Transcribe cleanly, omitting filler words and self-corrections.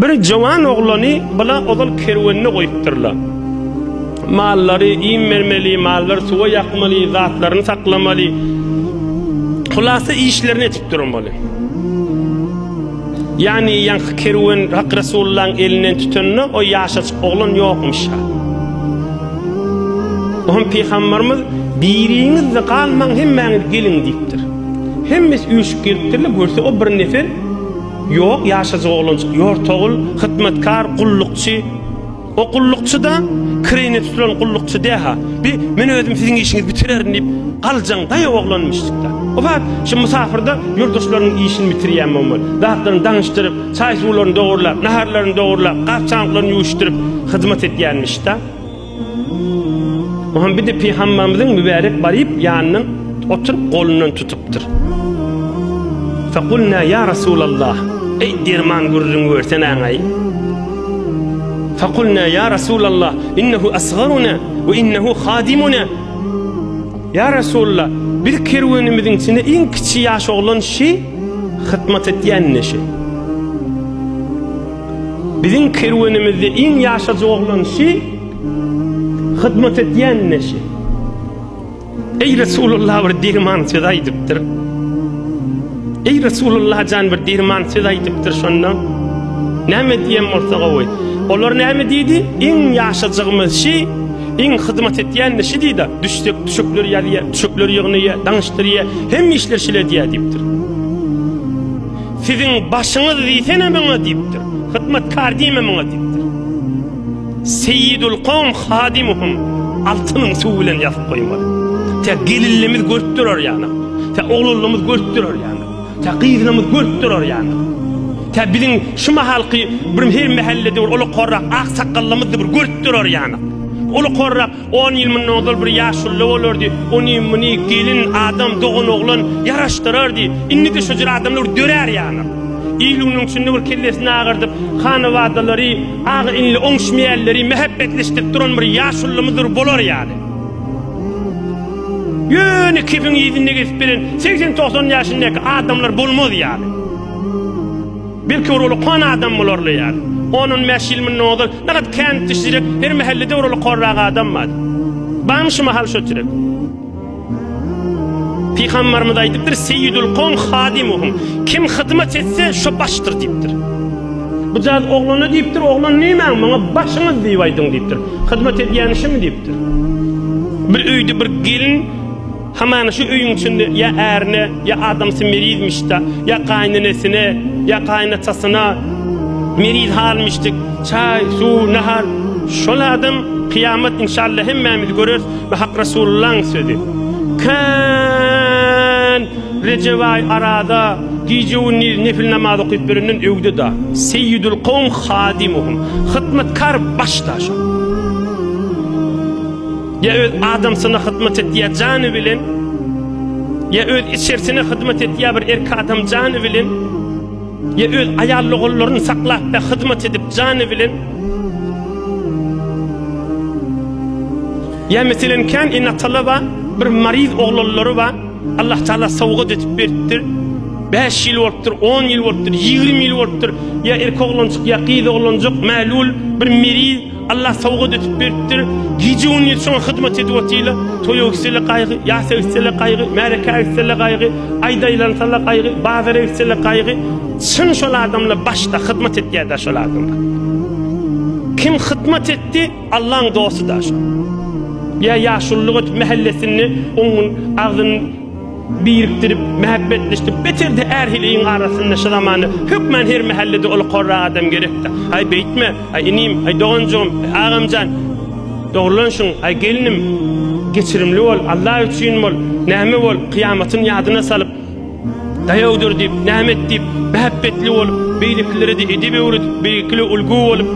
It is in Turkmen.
Bir jawan oglany bala odal kerwenine goýupdyrlar. Mallary iň mermeli, mallar suwa ýakmaly, zatlaryny saklamaly. Hulasa işlerini etip durmaly. Yani ýa-ni kerwen Hak Rasulullah'ın elinden tutanny o ýaşaçyk oglan ýokmuş. Oňa Peygamberimiz biriňizde galmaň hemmäňiz gelin diýipdir. Hemmes üýşüp gelipdirler, görse o bir nefer yok ýaşaçyk oglan ýortagul, hytmatkar, gullukçy. O gullukçy da kirene tutulan gullukçy däha. Men özüm siziň işiňizi bitirerim diýip galjaň daýa oglanmışdykda. O wagt şu musafirde yurdaşlarynyň işini bitirýän bolmaly. Zatlaryny daňyşdyryp, çaý suwlaryny dogurlap, naharlaryny dogurlap, gapçanklaryny ýuwuşdyryp hyzmat edýänmişde. Oňa bir de Peygamberimiziň mübarek baryp ýanyna oturup golundan tutupdyr. Faqulna ya Resulallah, ey derman gurrun görsen aňay. Faqulna ya Resulallah, innehu asgharuna ve innehu khadimuna. Ya Resulullah, bir kerwenimizin içinde en kiçi yaş olan şey hytmat etýän neşe. Bizim kerwenimizde en yaşaçy olan şey hytmat etýän neşe. Ey Resulullah bir derman söz aýdypdyr. Ey Resulullah jan bir derman söz aýdypdyr şondan. Näme diýen bolsa gowy. Olar näme diýdi? En yaşaçygymyz şey en hyzmat etýän neşe diýdi. Düşükleri ýaly, düşükleri ýygnyýa, daňyşdyrýa, hem işler şile diýipdir. Siziň başyňyz diýsene meňe diýipdir. Hyzmatkar diýme meňe diýipdir. Seyyidul kavm hadimuhum. Altynyň suw bilen ýazyp goýmaly. Ta gelinlimiz görüpdirer ýany. Ta oglulymyz görüpdirer ýany. Ta gyzlymyz görüpdirer ýany. Ta biziň şu mahalky bir her mahallede ola qorrak ak sakallymyzdy bir görüpdirer ýany. Olu korrak 10 yıl mı nodal bir yaşullu olurdu. Onu muni gelin adam doğun oğlan yaraştırırdı. İnni de şöcür adamlar dörer yani. İlunun içinde bir kellesini ağırdıp kanı vadaları, ağı inli onşmiyelleri mehabbetleştirip duran bir yaşullu mudur bolor yani. Yönü kipin iyidinde geçip bilen 80-90 yaşındaki adamlar bulmaz yani. Belki orulu kan adam bulurlu yani. Onun meşilmin nodal, ne kadar kent dişirek, her mahallede orulu korrak adam var. Bana şu mahal şötürek. Peygamberimiz aydıptır, seyyidul kavm hadimuhum. Kim hizmet etse şu baştır deyiptir. Bu zat oğlana deyiptir, oğlan neymen bana başınız deyip aydın deyiptir. Hizmet edýän işi mi deyiptir. Bir öýde bir gelin, hemen şu öýüň içinde ya erine, ya adamsı merizmişde, ya kaynanesine, ya kaynatasına meriz halmıştık. Çay, su, nahar. Şoladım kıyamet inşallah hemmemiz görür ve Hak Resulullah'ın sözü. Kan Recevay arada giyceğun nefil namazı okuyup birinin övdü da Seyyidul kavm hadimuhum. Hıtmetkar baştaşa. Ya öz adamsına hıtmet ettiğe canı bilin, ya öz içerisine hıtmet ettiğe bir erkek adam canı bilin, ya öz ayarlı kollarını saklayıp da hizmet edip canı bilin. Ya mesela kan inna talaba bir mariz oğulları var. Allah Teala savgat etip beripdir. 5 yıl olupdur, 10 yıl olupdur, 20 yıl olupdur. Ya erkek oğlancık, ya kıydı oğlancık, malul bir mariz Allah savgat etip beripdir. Gece 10 yıl sonra hizmet edip otuyla toyu öksele kaygı, yasa öksele kaygı, mereka öksele kaygı, ayda ilansala kaygı, bazara öksele kaygı. Çın şol adamla başta hizmet etdiği de şol adamla. Kim hizmet etti? Allah'ın doğusu da şol. Ya yaşulluğut mahallesini onun ağzını biriktirip, mehabbetleştirip, betirdi erhiliğin arasında şu zamanı. Hükmen her mahallede olu korra adam gerekti. Ay beytme, ay inim, ay doğuncum, ay ağamcan. Doğrulanşun, ay gelinim. Geçirimli ol, Allah üçün ol, nehmi ol, kıyametin yadına salıp, dayavdur deyip, nehmet deyip, mehabbetli olup, beylikleri de edip öğretip, beylikli ulgu olup,